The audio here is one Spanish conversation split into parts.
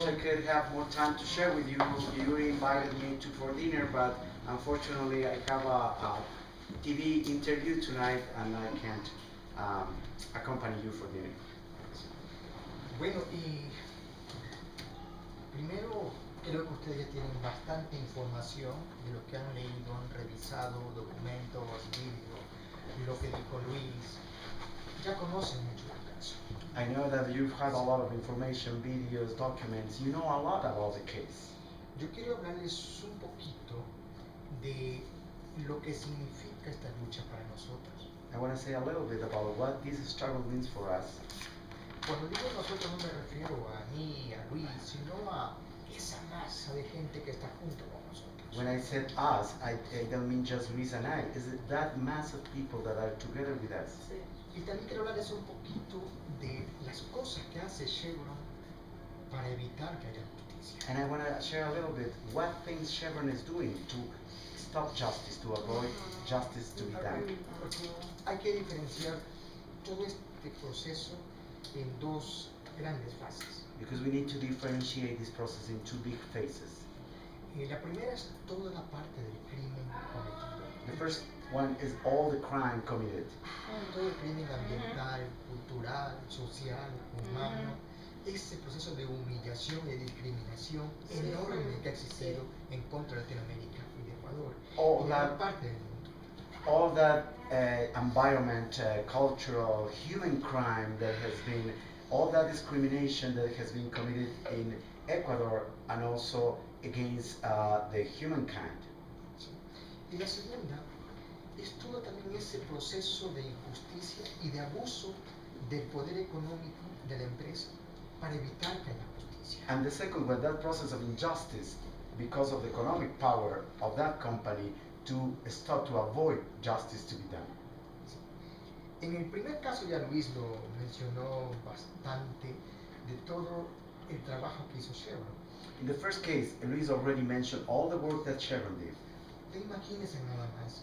I could have more time to share with you. You invited me for dinner, but unfortunately I have a TV interview tonight and I can't accompany you for dinner. Bueno, y primero creo que ustedes ya tienen bastante información de lo que han leído, han revisado documentos, vídeos, lo que dijo Luis. Ya conocen mucho el caso. I know that you've had a lot of information, videos, documents. You know a lot about the case. Yo quiero hablarles un poquito de lo que significa esta lucha para nosotros. I want to say a little bit about what this struggle means for us. Cuando digo nosotros no me refiero a mí, a Luis, sino a esa masa de gente que está junto con nosotros. When I said us, I don't mean just Luis and I. Is it that mass of people that are together with us? Sí. Y también quiero hablarles un poquito de las cosas que hace Chevron para evitar que haya justicia. And I want to share a little bit what things Chevron is doing to stop justice, to avoid justice to be done. Porque hay que diferenciar todo este proceso en dos grandes fases. Because we need to differentiate this process in two big phases. La primera es toda la parte del crimen cometido. The first one is all the crime committed. Todo el crimen ambiental, cultural, social, humano. Ese proceso de humillación y discriminación enorme que ha existido en contra de Latinoamérica y de Ecuador. All y that, gran parte del mundo. all that environment, cultural, human crime that has been, all that discrimination that has been committed in Ecuador and also against the humankind. Sí. Y la segunda es todo también ese proceso de injusticia y de abuso del poder económico de la empresa para evitar que haya justicia. And the second one, that process of injustice because of the economic power of that company to stop, to avoid justice to be done. Sí. En el primer caso ya Luis lo mencionó bastante de todo el trabajo que hizo Chevron. In the first case, Luis already mentioned all the work that Chevron did. Imagínense nada más.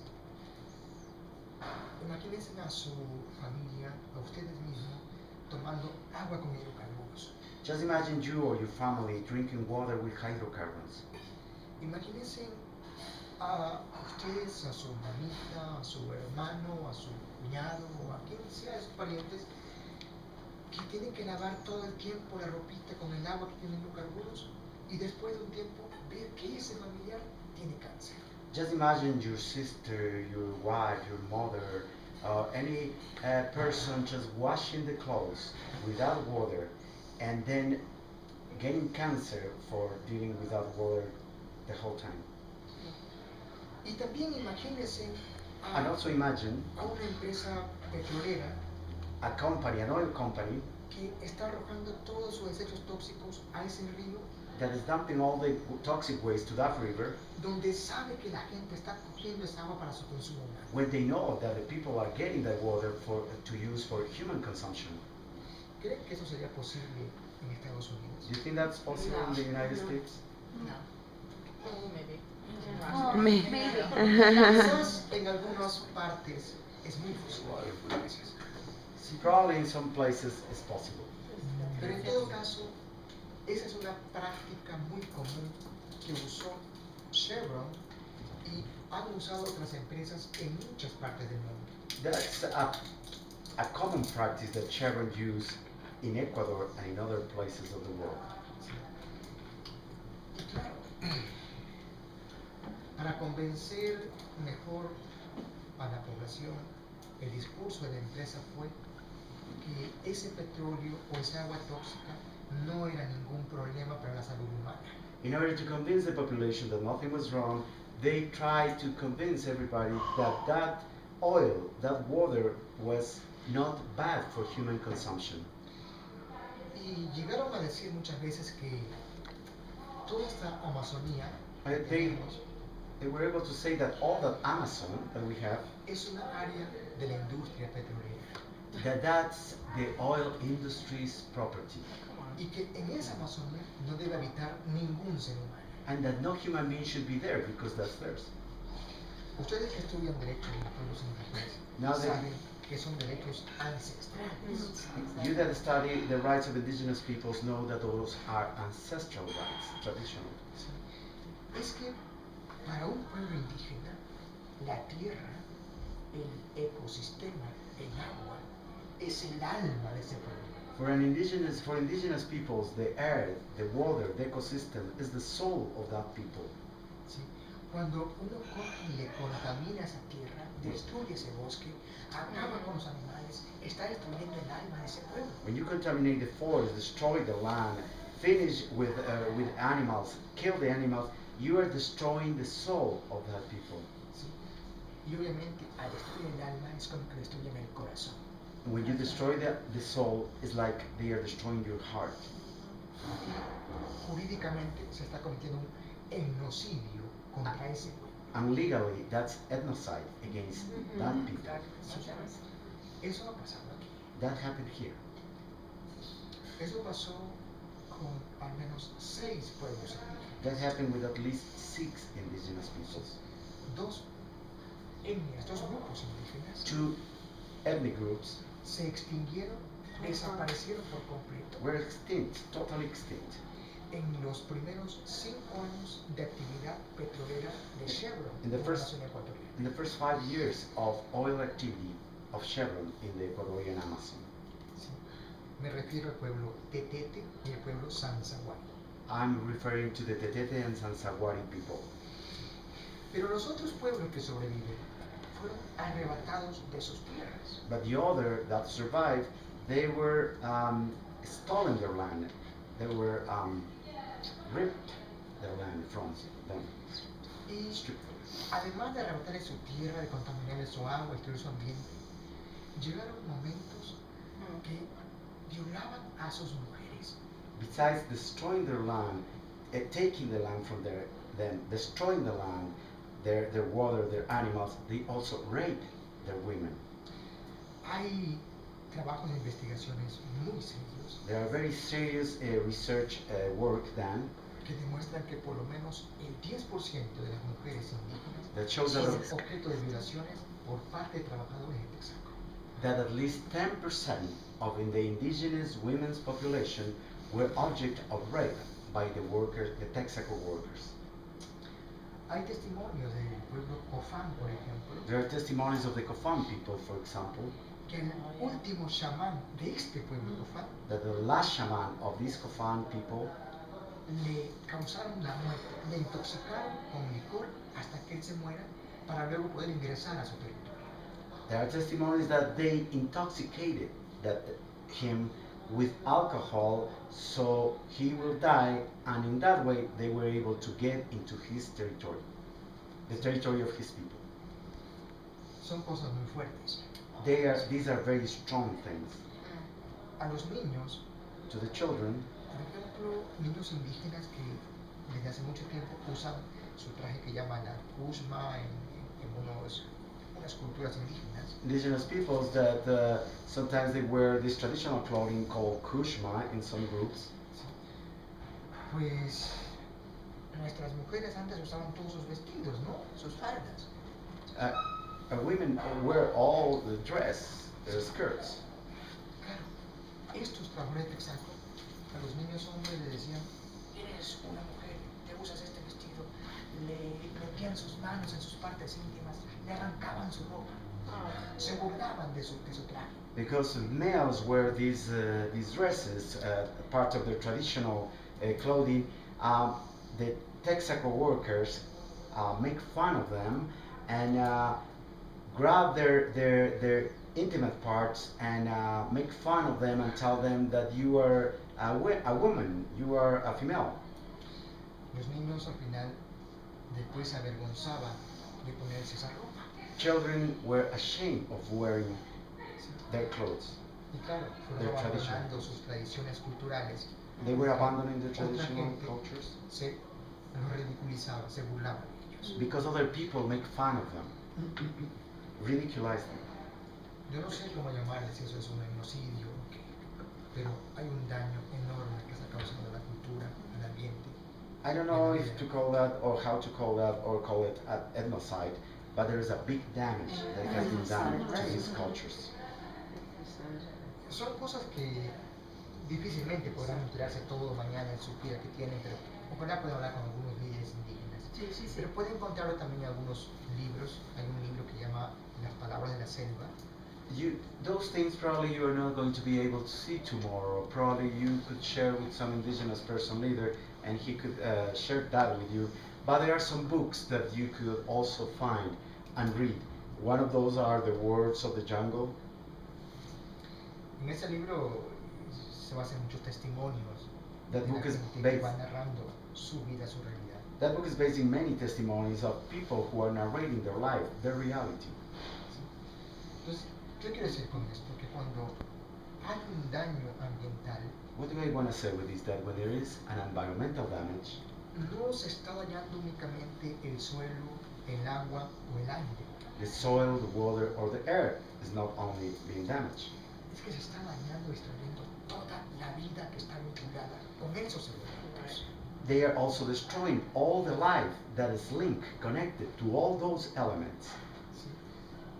Imagínense a su familia, a ustedes mismos, tomando agua con hidrocarburos. Just imagine you or your family drinking water with hydrocarbons. Imagínense a ustedes, a su mamita, a su hermano, a su cuñado o a quien sea de sus parientes que tienen que lavar todo el tiempo la ropita con el agua que tiene hidrocarburos y después de un tiempo ver que ese familiar tiene cáncer. Just imagine your sister, your wife, your mother, any person just washing the clothes without water and then getting cancer for dealing without water the whole time. Y también imagínense And also imagine a una empresa petrolera a company, an oil company, que está arrojando todos sus desechos tóxicos a ese río, that is dumping all the toxic waste to that river, donde sabe que la gente está cogiendo esa agua para su consumo humano. when they know that the people are getting that water to use for human consumption. ¿Creen que eso sería posible en Estados Unidos? Do you think that's possible in the United States? No. Maybe. Maybe. Quizás en algunas partes es muy posible. Probably in some places it's possible. Pero en todo caso, esa es una práctica muy común que usó Chevron y han usado otras empresas en muchas partes del mundo. That's a common practice that Chevron used in Ecuador and in other places of the world. Y claro, para convencer mejor a la población, el discurso de la empresa fue que ese petróleo o esa agua tóxica no era ningún problema para la salud humana. In order to convince the population that nothing was wrong, they tried to convince everybody that that oil, that water was not bad for human consumption. Y llegaron a decir muchas veces que toda esta Amazonía que They tenemos were able to say that all that Amazon that we have, es una área de la industria petrolera that's the oil industry's property. y que en esa Amazonía no debe habitar ningún ser humano. And that no human being should be there because that's theirs. Ustedes que estudian derecho de los pueblos indígenas Now saben que son derechos ancestrales. You that study the rights of indigenous peoples know that those are ancestral rights, traditional. ¿Sí? Es que para un pueblo indígena, la tierra, el ecosistema, el agua, es el alma de ese pueblo. For indigenous peoples, the earth, the water, the ecosystem is the soul of that people. ¿Sí? Cuando uno coge y le contamina esa tierra, destruye ese bosque, acaba con los animales, está destruyendo el alma de ese pueblo. When you contaminate the forest, destroy the land, finish with animals, kill the animals, you are destroying the soul of that people. ¿Sí? Y obviamente al destruir el alma es como que destruyen el corazón. When you destroy the soul, it's like they are destroying your heart. Jurídicamente se está cometiendo un etnocidio contra ese pueblo. And legally, that's ethnocide against that people. Eso ha pasado aquí. That happened here. Eso pasó con al menos 6 pueblos indígenas. That happened with at least 6 indigenous peoples. 2 etnias, 2 grupos indígenas 2 ethnic groups se extinguieron, desaparecieron por completo were extinct, totally extinct, en los primeros 5 años de actividad petrolera de Chevron in the en la first- nación ecuatoriana. in the first 5 years of oil activity of Chevron in the Ecuadorian Amazon. Sí. Me refiero al pueblo Tetete y el pueblo Sanzaguari. I'm referring to the Tetete and Sanzaguari people. Pero los otros pueblos que sobreviven fueron arrebatados de sus tierras. But the other that survived, they were stolen their land. They were ripped their land from them. Y Stripped. además de arrebatar su tierra, de contaminar su agua, destruir su ambiente, llegaron momentos que violaban a sus mujeres. Besides destroying their land, taking the land from them, destroying the land, their water, their animals, they also rape their women. Hay trabajos de investigaciones muy serios There are very serious research work done que demuestran que por lo menos el 10% de las mujeres indígenas that shows son that, objeto de violaciones por parte de trabajadores de Texaco. that at least 10% of in the indigenous women's population were object of rape by the workers, the Texaco workers. Hay testimonios del pueblo Cofán, por ejemplo, There are testimonies of the Kofan people, for example, que el último chamán de este pueblo Cofán that the last shaman of these Kofan people le causaron la muerte, le intoxicaron con licor hasta que él se muera para luego poder ingresar a su territorio. there are testimonies that they intoxicated him with alcohol so he will die, and in that way they were able to get into his territory, the territory of his people. Son cosas muy fuertes. These are very strong things. A los niños, To the children, por ejemplo, niños indígenas que desde hace mucho tiempo usan su traje que llaman la kushma unas culturas indígenas, indigenous peoples that sometimes they wear this traditional clothing called kushma in some groups. pues nuestras mujeres antes usaban todos sus vestidos, ¿no? Sus faldas. Women wear all the dress, skirts. Claro, estos trabajadores de Texaco, a los niños hombres les decían, eres una mujer, te usas este vestido, le metían sus manos en sus partes íntimas, le arrancaban su ropa, se burlaban de su traje. Because males wear these dresses, part of their traditional clothing, the Texaco workers make fun of them and grab their intimate parts and make fun of them and tell them that you are a woman, you are a female. Los niños al final después se avergonzaban de ponerse esa ropa. Children were ashamed of wearing their clothes. Y claro, Their fueron tradition. abandonando sus tradiciones culturales. They were abandoning their Otra traditional gente cultures se los ridiculizaba, se burlaba de ellos. because other people make fun of them, ridiculize them. Yo no sé cómo llamarles si eso es un genocidio o qué, pero hay un daño enorme que está causando a la cultura, al ambiente. I don't know if to call that or how to call that or call it ethnocide, but there is a big damage that has been done to these cultures. son cosas que difícilmente podrán enterarse todo mañana en su vida que tienen, pero ojalá puedan hablar con algunos líderes indígenas. Sí. Pero pueden encontrarlo también en algunos libros. Hay un libro que llama Las Palabras de la Selva. Those things probably you are not going to be able to see tomorrow. Probably you could share with some indigenous person leader and he could share that with you. But there are some books that you could also find and read. One of those are The Words of the Jungle. En ese libro se basan muchos testimonios That de la book is gente que based. va narrando su vida, su realidad. That book is based in many testimonies of people who are narrating their life, their reality. Entonces, ¿qué quiero decir con esto? Que cuando hay un daño ambiental, What do I want to say with this? That when there is an environmental damage, no se está dañando únicamente el suelo, el agua o el aire. the soil, the water, or the air is not only being damaged. Es que se está dañando y destruyendo toda la vida que está vinculada con esos elementos. They are also destroying all the life that is linked, connected to all those elements. ¿Sí?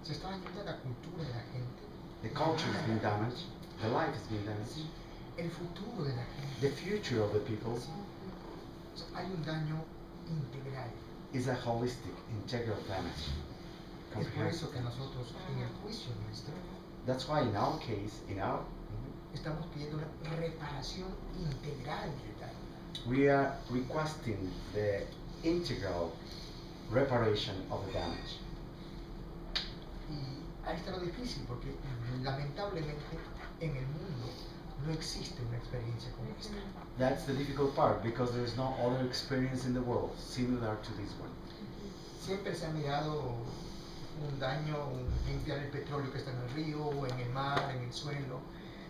Se está dañando la cultura de la gente. The culture is being damaged, the life is being damaged, ¿Sí? El futuro de la gente. the future of the people ¿Sí? O sea, hay un daño integral. is a holistic, integral damage. Es por eso Comprehensive. que nosotros en el juicio nuestro That's why in our case, estamos pidiendo una reparación integral del daño. we are requesting the integral reparation of the damage. Y ahí está lo difícil porque lamentablemente en el mundo no existe una experiencia como esta. That's the difficult part because there is no other experience in the world similar to this one. Siempre se ha mirado un daño, limpiar el petróleo que está en el río, o en el mar, en el suelo,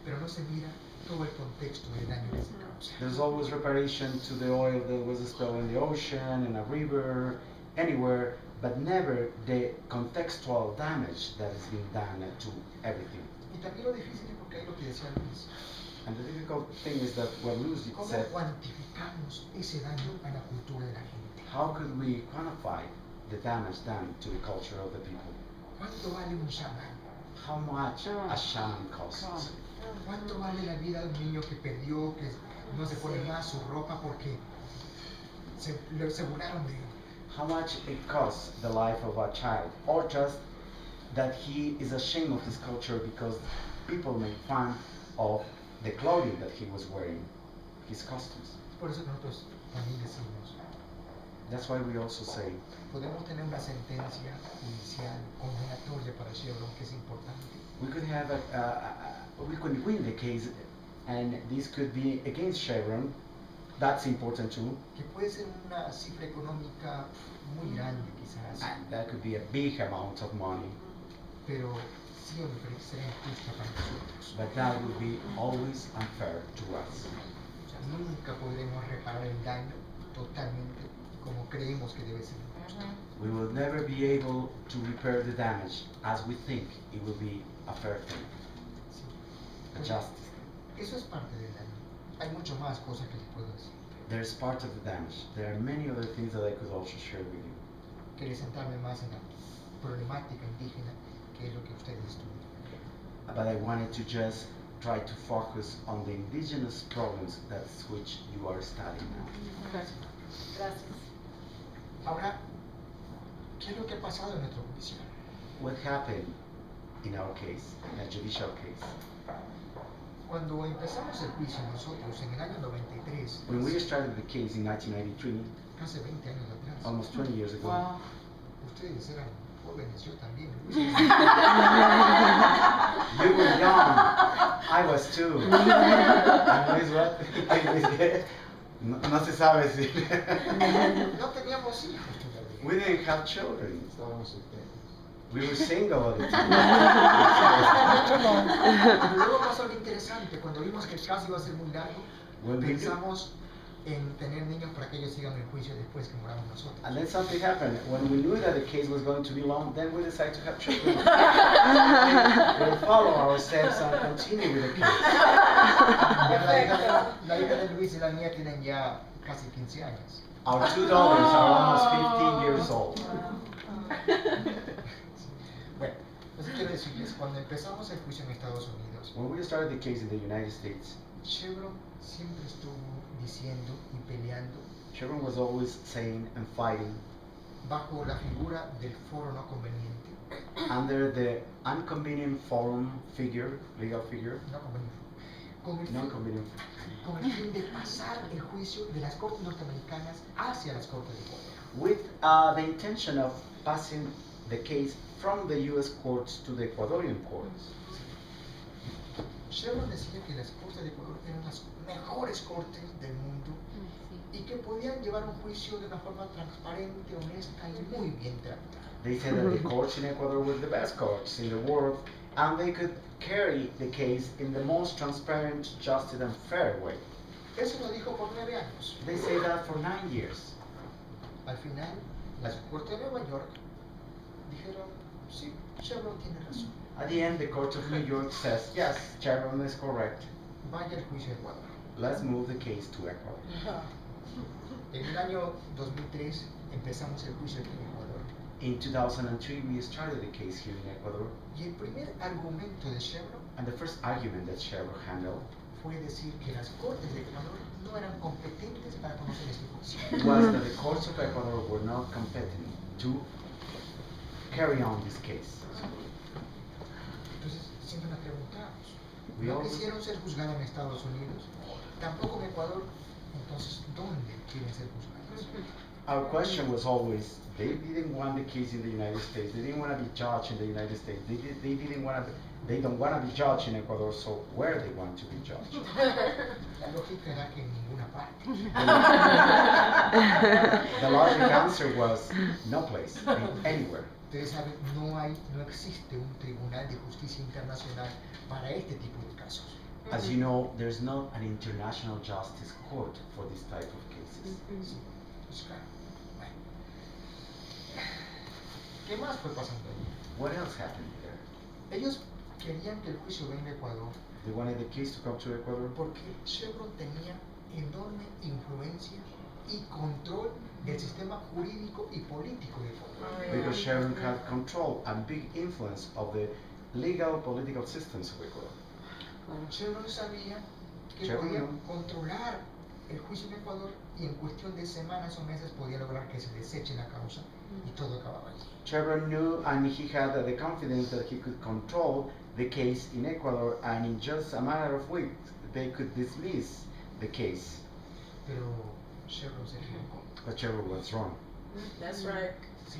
pero no se mira todo el contexto del daño que se causa. There's always reparation to the oil that was spilled in the ocean, in a river, anywhere, but never the contextual damage that is being done to everything. Y también lo difícil es porque hay lo que decía Luis. And the difficult thing is that what Lucy ¿Cómo said, cuantificamos ese daño a la cultura de la gente? how could we quantify the damage done to the culture of the people? ¿Cuánto vale un chamán? How much a shaman costs? ¿Cuánto vale la vida de un niño que perdió, que no se pone más su ropa porque se burlaron de él? How much it costs the life of a child, or just that he is ashamed of his culture because people make fun of the clothing that he was wearing, his costumes. Por eso que nosotros también decimos, That's why we also say podemos tener una sentencia judicial condenatoria para Chevron, que es importante, we could have we could win the case, and this could be against Chevron. That's important too. que puede ser una cifra económica muy grande quizás, And that could be a big amount of money, pero siempre será injusta para nosotros. but that would be always unfair to us. O sea, nunca podremos reparar el daño totalmente como creemos que debe ser. We will never be able to repair the damage as we think it will be a fair thing, Sí. a Pues, justice. eso es parte del daño. Hay mucho más cosas que les puedo decir. There's part of the damage. There are many other things that I could also share with you. Quería centrarme más en la problemática indígena, que es lo que ustedes estudian. But I wanted to just try to focus on the indigenous problems that's which you are studying now. Gracias. Ahora, ¿qué es lo que ha pasado en nuestra comisión? What happened in our case, in a judicial case? Cuando empezamos el juicio nosotros en el año 93, When we started the case in 1993, hace 20 años atrás, almost 20 years ago, Wow. ustedes eran jóvenes, yo también. you were young, I was too. And Luis, what? No se sabe si. No teníamos hijos todavía. We didn't have children. We were single at the time. Pero luego pasó algo interesante, cuando vimos que el caso iba a ser muy largo, When we did- pensamos en tener niños para que ellos sigan el juicio después que moramos nosotros. And then something happened. When we knew that the case was going to be long, then we decided to have children. We'll follow our steps and continue with the case. La hija de Luis y la mía tienen ya casi 15 años. Our two daughters are almost 15 years old. Bueno, Así quiero decirles, cuando empezamos el juicio en Estados Unidos, When we started the case in the United States, Chevron siempre estuvo diciendo y peleando Chevron was always saying and fighting bajo la figura del foro no conveniente, under the inconvenient forum figure, legal figure, no conveniente, con el, fin, non-convenient, con el fin de pasar el juicio de las cortes norteamericanas hacia las cortes de Ecuador. with the intention of passing the case from the U.S. courts to the Ecuadorian courts. Chevron decía que las cortes de Ecuador eran las mejores cortes del mundo y que podían llevar un juicio de una forma transparente, honesta y muy bien tratada. They said that the courts in Ecuador were the best courts in the world, and they could carry the case in the most transparent, just and fair way. Eso lo dijo por 9 años. They say that for 9 years. Al final, las cortes de Nueva York dijeron, sí, Chevron tiene razón. At the end, the court of New York says, yes, Chevron is correct. Vaya el juicio a Ecuador. Let's move the case to Ecuador. En el año 2003 empezamos el juicio aquí en Ecuador. In 2003, we started the case here in Ecuador, Y el primer argumento de Chevron and the first argument that Chevron handled fue decir que las cortes de Ecuador no eran competentes para conocer este juicio. was that the courts of Ecuador were not competent to carry on this case. Entonces, siempre nos preguntamos, We no always- quisieron ser juzgados en Estados Unidos, tampoco en Ecuador, entonces, ¿dónde quieren ser juzgados? Our question was always, they didn't want the case in the United States. They didn't want to be judged in the United States. They didn't want to. They don't want to be judged in Ecuador. So where they want to be judged? La lógica era que en ninguna parte. The logic answer was no place, anywhere. Ustedes saben, no existe un tribunal de justicia internacional para este tipo de casos. As you know, there's not an international justice court for this type of cases. Sí, pues claro. Bueno. ¿Qué más fue pasando ahí? What else happened there? Ellos querían que el juicio venga a Ecuador They wanted the case to come to Ecuador porque Chevron tenía enorme influencia y control del sistema jurídico y político de Ecuador. because Chevron had control and big influence of the legal political systems of Ecuador. Chevron sabía que Chevron podía no. controlar el juicio en Ecuador y en cuestión de semanas o meses podía lograr que se deseche la causa y todo acababa allí. Chevron knew and he had the confidence that he could control the case in Ecuador, and in just a matter of weeks they could dismiss the case. Pero Chevron se equivocó. But Chevron was wrong. That's right. ¿Sí?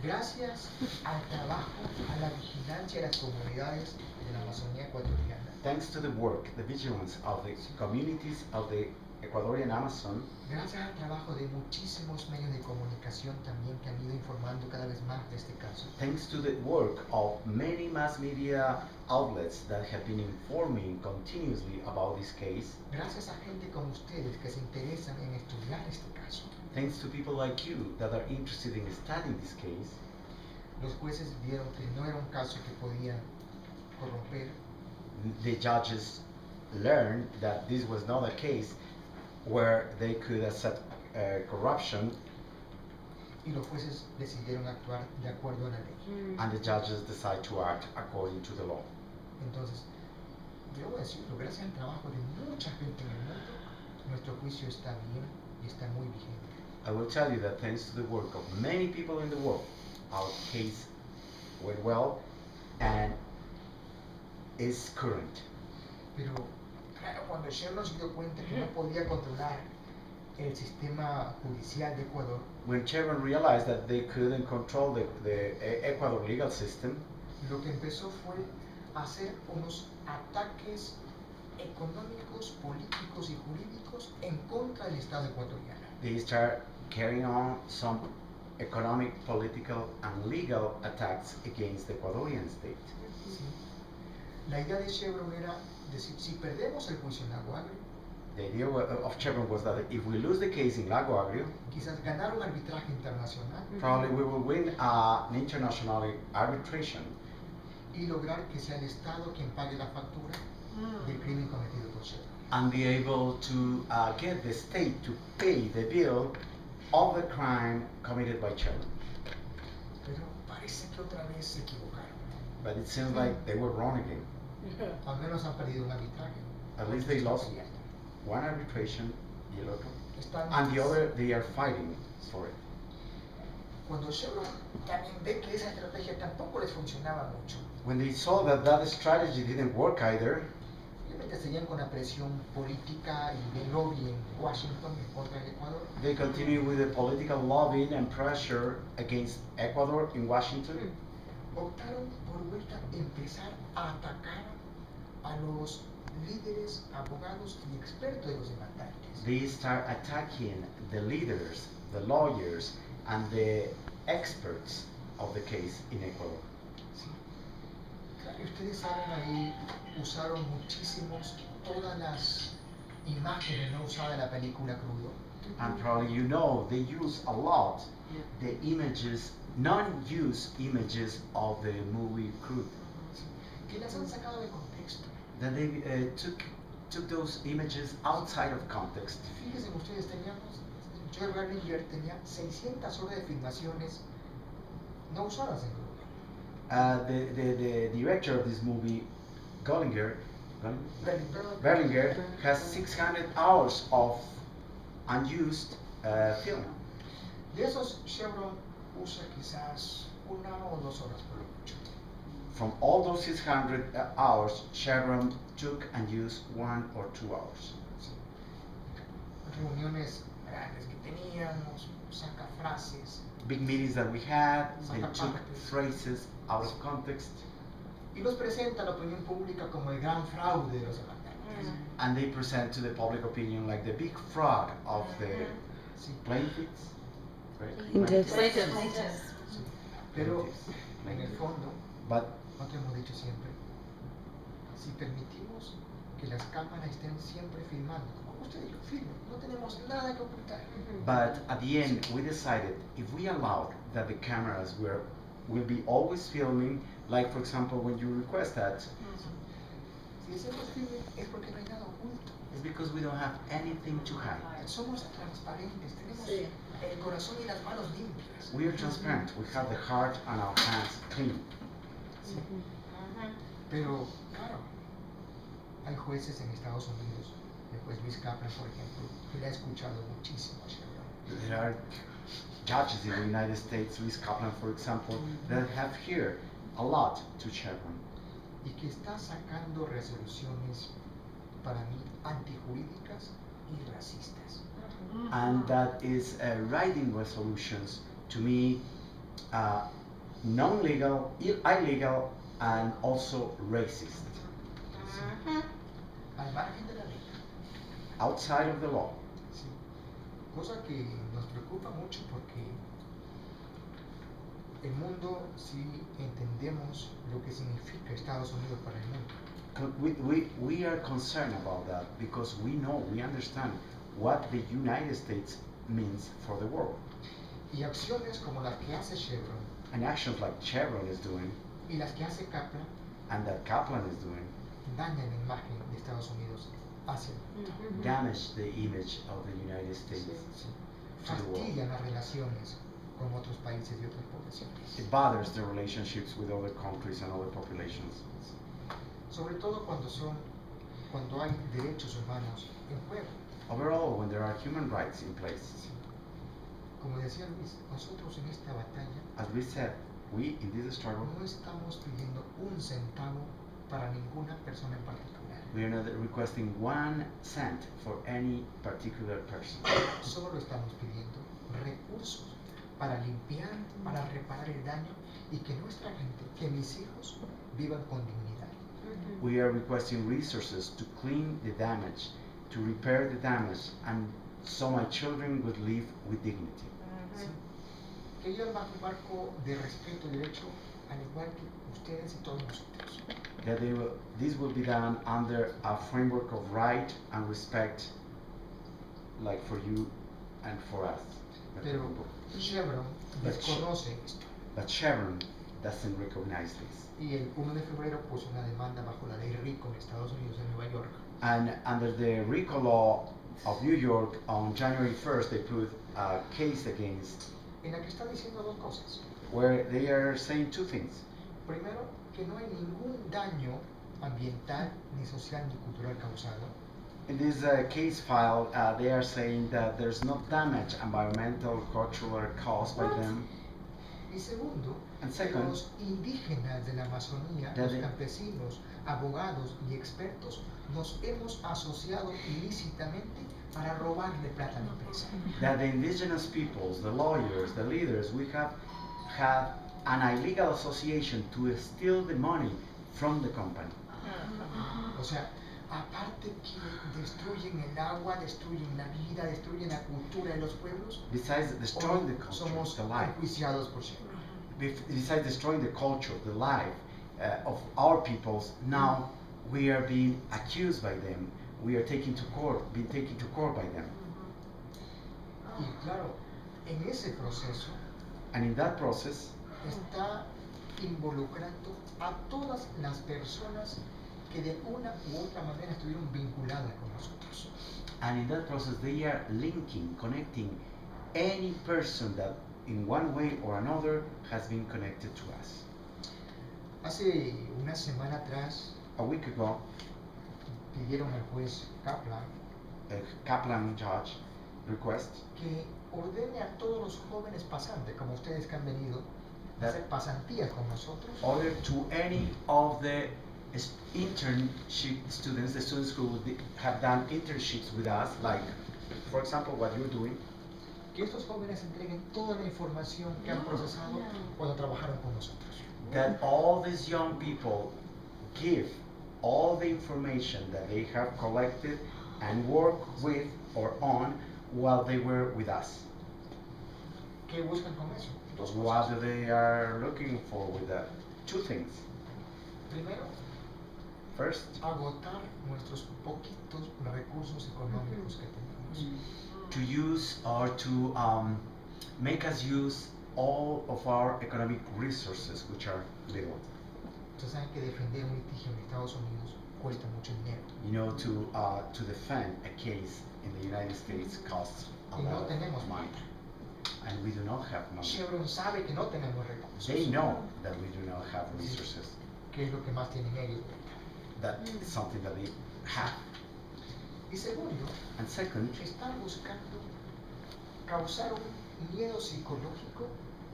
Gracias al trabajo, a la vigilancia de las comunidades de la Amazonía ecuatoriana, Thanks to the work, the vigilance of the communities of the Ecuadorian Amazon, gracias al trabajo de muchísimos medios de comunicación también que han ido informando cada vez más de este caso, thanks to the work of many mass media outlets that have been informing continuously about this case, gracias a gente como ustedes que se interesan en estudiar este caso, thanks to people like you that are interested in studying this case, los jueces vieron que no era un caso que podían corromper the judges learned that this was not a case where they could accept corruption, y los jueces decidieron actuar de acuerdo a la ley. and the judges decide to act according to the law. Entonces, debo decirlo, gracias al trabajo de mucha gente en el mundo, nuestro juicio está bien y está muy vigente. I will tell you that thanks to the work of many people in the world, our case went well and is current. Pero, claro, cuando Chevron se dio cuenta que no podía controlar el sistema judicial de Ecuador, When Chevron realized that they couldn't control the Ecuador legal system, lo que empezó fue a hacer unos ataques económicos, políticos y jurídicos en contra del Estado ecuatoriano. they start carrying on some economic, political, and legal attacks against the Ecuadorian state. ¿Sí? La idea de Chevron era decir, si perdemos el juicio en Lago Agrio, The idea of Chevron was that if we lose the case in Lago Agrio, quizás ganar un arbitraje internacional probably we will win an international arbitration y lograr que sea el Estado quien pague la factura del crimen cometido por Chevron. and be able to get the state to pay the bill of the crime committed by Chevron. Pero parece que otra vez se equivocaron. But it seems like they were wrong again. Al menos han perdido un arbitraje. At least they lost one arbitration, y el otro. Están- And the other, they are fighting for it. Cuando Chevron también ve que esa estrategia tampoco les funcionaba mucho, When they saw that that strategy didn't work either, obviamente seguían con la presión política y de lobby en Washington en contra del Ecuador. they continue with the political lobbying and pressure against Ecuador in Washington. Optaron por vuelta empezar a atacar a los líderes, abogados y expertos de los demandantes. They start attacking the leaders, the lawyers, and the experts of the case in Ecuador. Sí. Claro, y ustedes saben ahí, usaron muchísimos todas las imágenes no usadas de la película Crudo. And probably you know they use a lot the images, non-used images of the movie Crude. Que las han sacado de contexto. That they took those images outside of context. Fíjense ustedes, Joe Berlinger tenía 600 horas de filmaciones no usadas en Crudo. The director of this movie, Berlinger, has 600 hours of unused film. De esos, Chevron usa quizás 1 o 2 horas por lo mucho. From all those 600 hours, Chevron took and used 1 or 2 hours. Sí. Reuniones grandes que teníamos, saca frases, Big meetings that we had, they Saca took partes. phrases out of context, y los presenta a la opinión pública como el gran fraude de los demandantes. and they present to the public opinion like the big fraud of the Sí. plaintiffs. Right? Plaintiffs. Sí. Pero Plaintiffs. en el fondo, But no te hemos dicho siempre, si permitimos que las cámaras estén siempre filmando, como usted dijo, filmen, no tenemos nada que ocultar. But at the end, we decided if we allowed that the cameras will be always filming, like for example when you request that, Si decimos filmen es porque no hay nada oculto. it's because we don't have anything to hide. Somos transparentes, tenemos Sí. el corazón y las manos limpias. We are transparent. We have the heart and our hands clean. Sí. Pero, claro, hay jueces en Estados Unidos, el juez Luis Kaplan, por ejemplo, que le ha escuchado muchísimo a Chevron. There are judges in the United States, Luis Kaplan, for example, that have heard a lot to Chevron, Y que está sacando resoluciones para mí antijurídicas y racistas. and that is writing resolutions to me non-legal, illegal, and also racist, Al margen de la ley. outside of the law. Sí. Cosa que nos preocupa mucho porque el mundo sí entendemos lo que significa Estados Unidos para el mundo. We are concerned about that because we know, we understand what the United States means for the world. Y acciones como las que hace Chevron And actions like Chevron is doing y las que hace Kaplan and that Kaplan is doing dañan la imagen de Estados Unidos hacia el mundo. damage the image of the United States. Sí. To the world. Fastidian las relaciones con otros países y otras poblaciones. It bothers the relationships with other countries and other populations. Sobre todo cuando hay derechos humanos en juego. Overall, when there are human rights in place, Sí. Como decía Luis, nosotros en esta batalla as we said, we in this struggle, no estamos pidiendo un centavo para ninguna persona en particular. we are not requesting 1 cent for any particular person. Solo estamos pidiendo recursos para limpiar, para reparar el daño y que nuestra gente, que mis hijos, vivan con dignidad. We are requesting resources to clean the damage, to repair the damage, and so my children would live with dignity. ¿Sí? Que ellos bajo un marco de respeto y derecho, al igual que ustedes y todos nosotros. That this will be done under a framework of right and respect, like for you and for us. Pero Chevron desconoce esto. But Chevron doesn't recognize this. Y el 1 de febrero puso una demanda bajo la ley RICO en Estados Unidos, en Nueva York, And under the RICO law of New York, on January 1st, they put a case against en la que está diciendo dos cosas. where they are saying 2 things. Primero, que no hay ningún daño ambiental, ni social, ni cultural causado. In this case file, they are saying that there's no damage, environmental, cultural, caused by them. Y segundo, And que second, los indígenas de la Amazonía, that los the- campesinos, abogados y expertos nos hemos asociado ilícitamente para robarle plata a la empresa. that the indigenous peoples, the lawyers, the leaders, we have had an illegal association to steal the money from the company. O sea, aparte que destruyen el agua, destruyen la vida, destruyen la cultura de los pueblos, Besides destroying the hoy culture, somos the life, enjuiciados por Chevron. besides destroying the culture, the life of our peoples, now we are being accused by them. We are taken to court, being taken to court by them. Y claro, en ese proceso And in that process, está involucrando a todas las personas que de una u otra manera estuvieron vinculadas con nosotros. and in that process, they are linking, connecting any person that, in one way or another, has been connected to us. Hace una semana atrás A week ago, pidieron al juez Kaplan a Kaplan judge request que ordene a todos los jóvenes pasantes, como ustedes que han venido a That- hacer pasantías con nosotros, order to any of the internship students, the students who have done internships with us, like, for example, what you're doing, que estos jóvenes entreguen toda la información que han procesado cuando trabajaron con nosotros. that all these young people give all the information that they have collected and work with or on while they were with us. ¿Qué buscan con eso? Dos What cosas. they are looking for with that? Two things. Primero, First, agotar nuestros poquitos recursos económicos que tenemos. to use or to make us use all of our economic resources, which are little. Ustedes saben que defender un litigio en Estados Unidos cuesta mucho dinero. You know, to defend a case in the United States costs a Y no lot tenemos of money, and we do not have money. Chevron sabe que no tenemos recursos. They know that we do not have resources. Que es lo que más tienen ellos. That is something that they have. Y segundo, And second, están buscando causar un miedo psicológico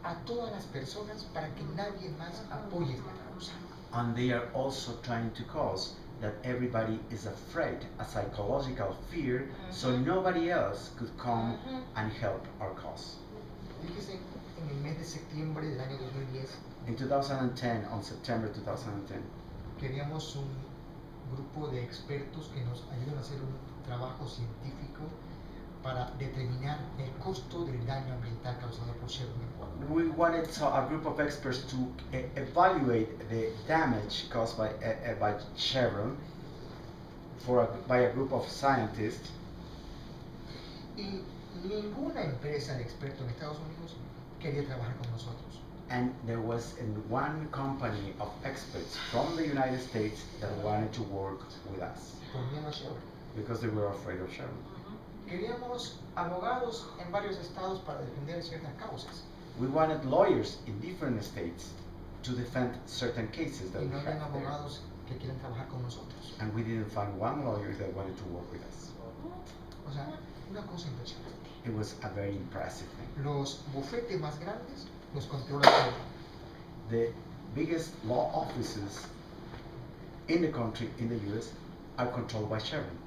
a todas las personas para que nadie más apoye esta causa. and they are also trying to cause that everybody is afraid, a psychological fear, so nobody else could come and help our cause. Fíjense, en el mes de septiembre del año 2010 In 2010, on September 2010, queríamos un grupo de expertos que nos ayuden a hacer un trabajo científico para determinar el costo del daño ambiental causado por Chevron en Ecuador. we wanted a group of experts to evaluate the damage caused by Chevron by a group of scientists, Y ninguna empresa de expertos en Estados Unidos quería trabajar con nosotros. and there was one company of experts from the United States that wanted to work with us Por miedo a Chevron. because they were afraid of Chevron. Queríamos abogados en varios estados para defender ciertas causas. We wanted lawyers in different states to defend certain cases that Y we no had habían there. abogados que quieran trabajar con nosotros. And we didn't find one lawyer that wanted to work with us. O sea, una cosa impresionante. It was a very impressive thing. Los bufetes más grandes los controla Chevron. The biggest law offices in the country, in the US, are controlled by Chevron.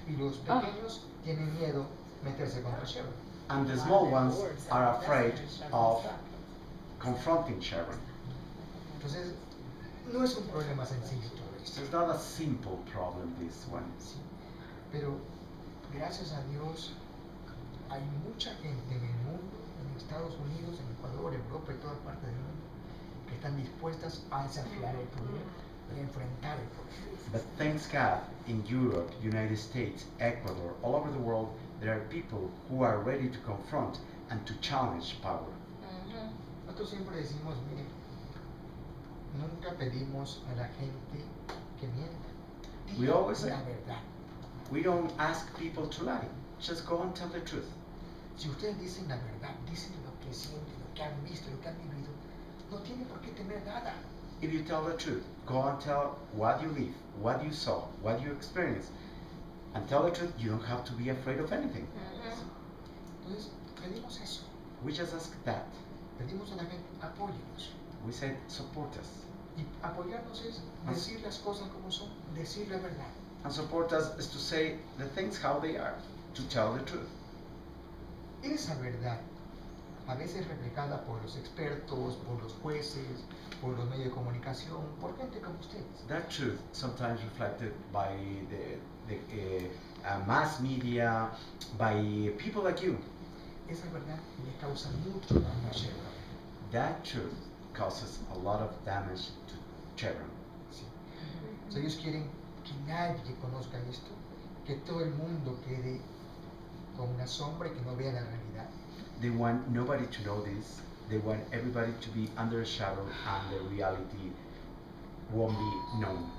Y los pequeños tienen miedo meterse contra Chevron. And the small ones are afraid of confronting Chevron. Entonces, no es un problema sencillo todo esto. So it's not a simple problem, this one. ¿Sí? Pero, gracias a Dios, hay mucha gente en el mundo, en Estados Unidos, en Ecuador, Europa y todas partes del mundo, que están dispuestas a desafiar el poder y a enfrentar el poder. But thanks God, in Europe, United States, Ecuador, all over the world, there are people who are ready to confront and to challenge power. Nosotros siempre decimos, mire, nunca pedimos a la gente que mienta. We Digan always say- la verdad. We don't ask people to lie. Just go and tell the truth. Si ustedes dicen la verdad, dicen lo que sienten, lo que han visto, lo que han vivido, no tienen por qué temer nada. if you tell the truth. Go and tell what you live, what you saw, what you experienced, and tell the truth. You don't have to be afraid of anything. Entonces, pedimos eso. We just ask that. Pedimos a la gente, apóyenos. We say, support us. Y apoyarnos es decir las cosas como son, decir la verdad. And support us is to say the things how they are, to tell the truth. Esa verdad, a veces reflejada por los expertos, por los jueces, por los medios de comunicación, por gente como ustedes. That truth, sometimes reflected by the mass media, by people like you. Esa verdad le causa mucho daño a Chevron. That truth causes a lot of damage to Chevron. Sí. So, ellos quieren que nadie conozca esto, que todo el mundo quede con una sombra y que no vea la realidad. They want nobody to know this. They want everybody to be under a shadow and the reality won't be known.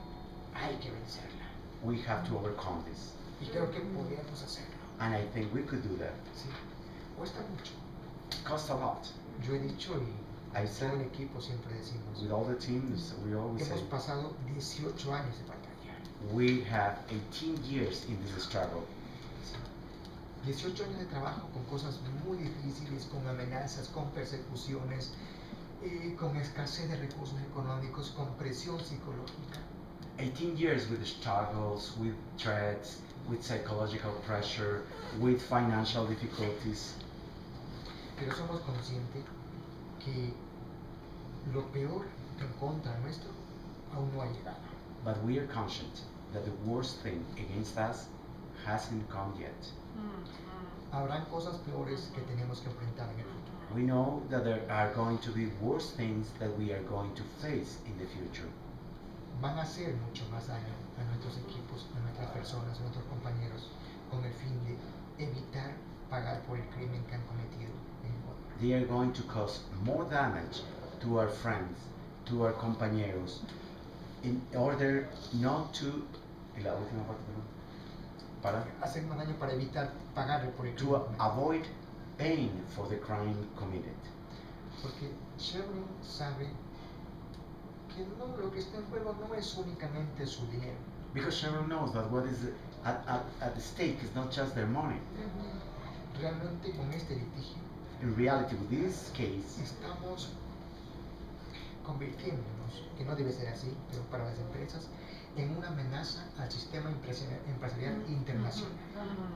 Hay que vencerla. We have to overcome this. Y creo que podríamos hacerlo. And I think we could do that. Sí. Cuesta mucho. It costs a lot. Yo he dicho y I todo el said, equipo siempre decimos with all the teams, we always say, hemos pasado 18 años de batalla. we have 18 years in this struggle. Sí. 18 años de trabajo con cosas muy difíciles, con amenazas, con persecuciones, con escasez de recursos económicos, con presión psicológica. 18 years with struggles, with threats, with psychological pressure, with financial difficulties. Pero somos conscientes que lo peor en contra nuestro aún no ha llegado. But we are conscious that the worst thing against us hasn't come yet. Habrán cosas peores que tenemos que enfrentar en el futuro. We know that there are going to be worse things that we are going to face in the future. Van a hacer mucho más daño a nuestros equipos, a nuestras personas, a nuestros compañeros, con el fin de evitar pagar por el crimen que han cometido en Ecuador. They are going to cause more damage to our friends, to our compañeros, in order not to, y la última parte, para, Hacen más daño para evitar pagar por el to crimen cometido. avoid paying for the crime committed. Porque Chevron sabe que no, lo que está en juego no es únicamente su dinero. Because Chevron knows that what is at the stake is not just their money. Realmente con este litigio In reality, with this case, estamos convirtiéndonos, que no debe ser así, pero para las empresas, en una amenaza al sistema empresarial internacional.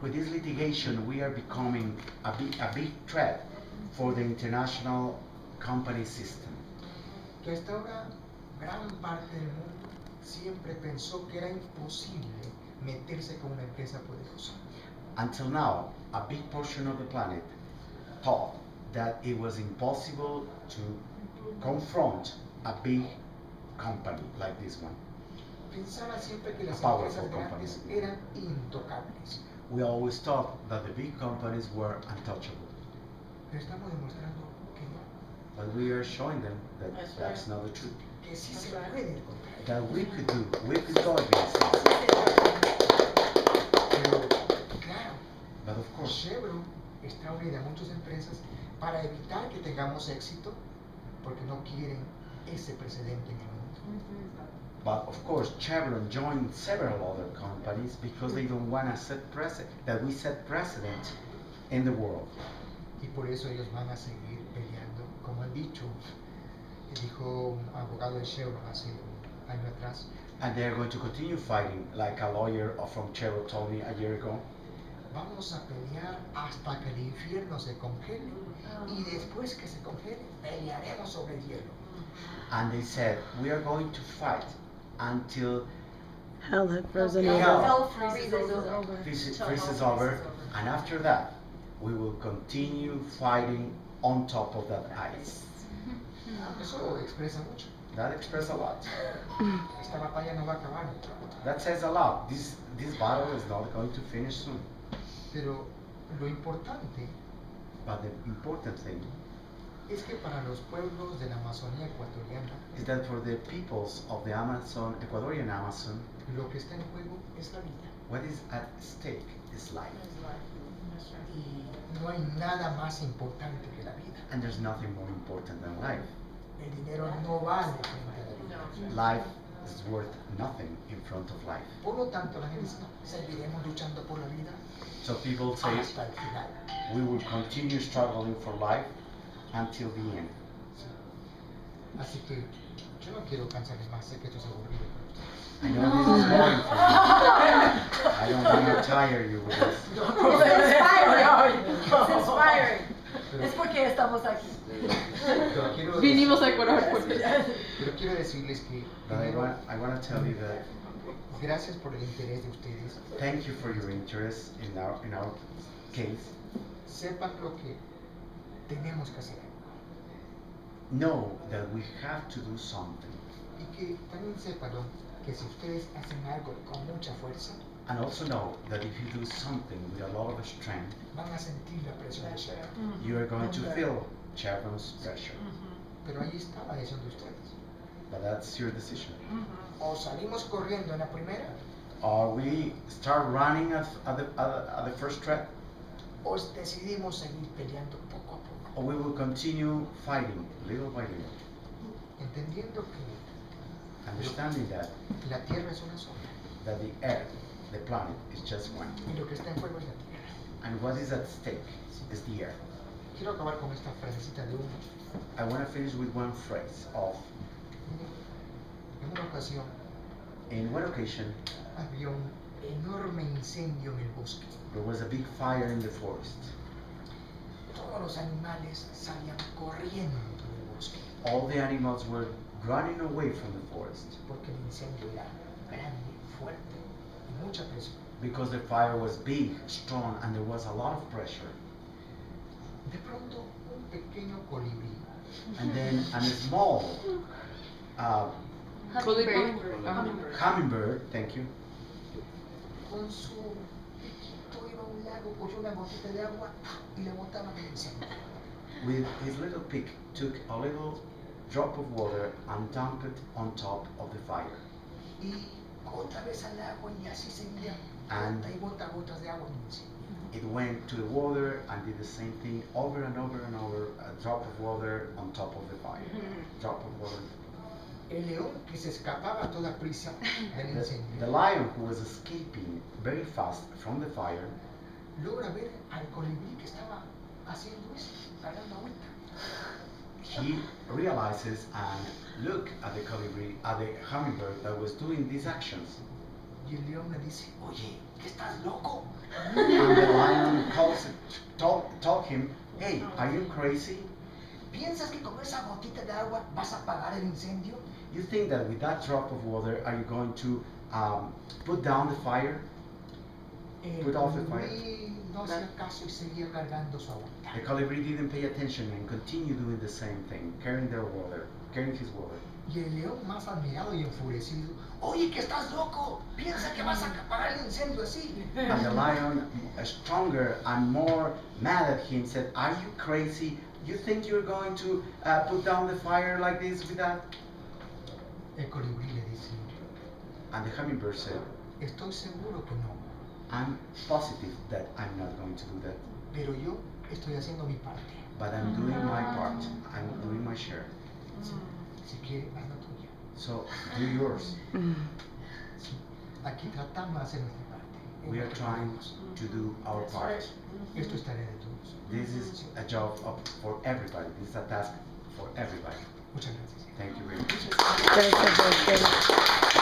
with this litigation, we are becoming a big threat for the international company system. Que hasta ahora gran parte del mundo siempre pensó que era imposible meterse con una empresa poderosa. Until now, a big portion of the planet thought that it was impossible to confront a big company like this one. Pensaba siempre que las A powerful empresas grandes company. eran intocables. We always thought that the big companies were untouchable, Pero estamos demostrando que no, but we are showing them that That's that's right. not the truth. que sí se That's right. puede encontrar. That we could go against it. Pero claro, But of course, Chevron está unida a muchas empresas para evitar que tengamos éxito porque no quieren ese precedente en el mundo. but of course, Chevron joined several other companies because they don't want to that we set precedent in the world. Y por eso ellos van a seguir peleando, como han dicho, dijo un abogado de Chevron hace un año atrás, And they're going to continue fighting, like a lawyer from Chevron told me a year ago. vamos a pelear hasta que el infierno se congele y después que se congele pelearemos sobre el hielo. And they said, we are going to fight until Hell had frozen Okay. over. Hell Freezes freezes over. over. this Till freezes hell over, freezes and after that, we will continue fighting on top of that ice. Eso expresa mucho. That expresses a lot. Esta batalla no va a acabar. That says a lot. This battle is not going to finish soon. Pero lo importante But the important thing es que para los pueblos de la Amazonía ecuatoriana is that for the peoples of the Amazon, Ecuadorian Amazon, lo que está en juego es la vida. what is at stake is life. That's right. Y no hay nada más importante que la vida. And there's nothing more important than life. El dinero no vale frente a la vida. Life is worth nothing in front of life. Por lo tanto, la gente dice, no, seguiremos luchando por la vida So people say hasta el final. we will continue struggling for life until the end. Sí. Así que yo no quiero cansarles más, sé que esto es aburrido para ustedes. I know this is boring for you. I don't want to tire you with this. It's inspiring. It's inspiring. Pero, Es porque estamos aquí. pero quiero Vinimos a decir- curar por ti. pero quiero decirles que But primero, I want to tell you that gracias por el interés de ustedes. thank you for your interest in our case. Sepan lo que tenemos que hacer. Know that we have to do something. Y que también sepan que si ustedes hacen algo con mucha fuerza, And also know that if you do something with a lot of strength, van a sentir la presión de Sharon. you are going to feel Chevron's pressure. Pero ahí está la decisión de ustedes. But that's your decision. O salimos corriendo en la primera, Or we start running at the first threat, o decidimos seguir peleando poco a poco, or we will continue fighting little by little, entendiendo que understanding that la Tierra es una sola the Earth, the planet, is just one. y lo que está en juego es la Tierra. And what is at stake is the Earth. Quiero acabar con esta frasecita de uno. I want to finish with one phrase of, En una ocasión in one occasion, había un enorme incendio en el bosque. there was a big fire in the forest. Todos los animales salían corriendo del bosque All the animals were running away from the forest porque el incendio era grande, fuerte y mucha presión. because the fire was big, strong, and there was a lot of pressure. De pronto, un pequeño colibrí And then a small hummingbird, thank you, con su piquito iba a un lago, cogió una gotita de agua y le botaba en el incendio. with his little beak, took a little drop of water and dumped it on top of the fire. Y otra vez al agua y así seguía And- gota y gota, gotas de agua en el incendio. It went to the water and did the same thing over and over and over, a drop of water on top of the fire. Drop of water. El león que se escapaba a toda prisa del The incendio lion who was escaping very fast from the fire logra ver al colibrí que estaba haciendo eso, dando vuelta. he realizes and look at the colibri, at the hummingbird that was doing these actions. Y el león le dice, oye, ¿qué estás loco? And the lion told him, hey, are you crazy? ¿Piensas que con esa gotita de agua vas a apagar el incendio? You think that with that drop of water, are you going to put down the fire? El Put off the fire. colibrí no hacía caso y seguía cargando su agua. The colibri didn't pay attention and continued doing the same thing, carrying his water. Y el león más admirado y enfurecido, oye, que estás loco, piensa que vas a apagar el incendio así. And the lion, stronger and more mad at him, said, are you crazy? You think you're going to put down the fire like this with that? El colibrí le dice, And the hummingbird said, estoy seguro que no, I'm positive that I'm not going to do that, pero yo estoy haciendo mi parte. but I'm doing my part. I'm doing my share. Si quieres, haz la tuya. So do yours. Sí. Aquí tratamos de hacer nuestra parte. en We lo are que trying podemos. to do our part. Esto es tarea de todos. This is a job for everybody. This is a task for everybody. Muchas gracias. Thank you very much. Gracias a usted.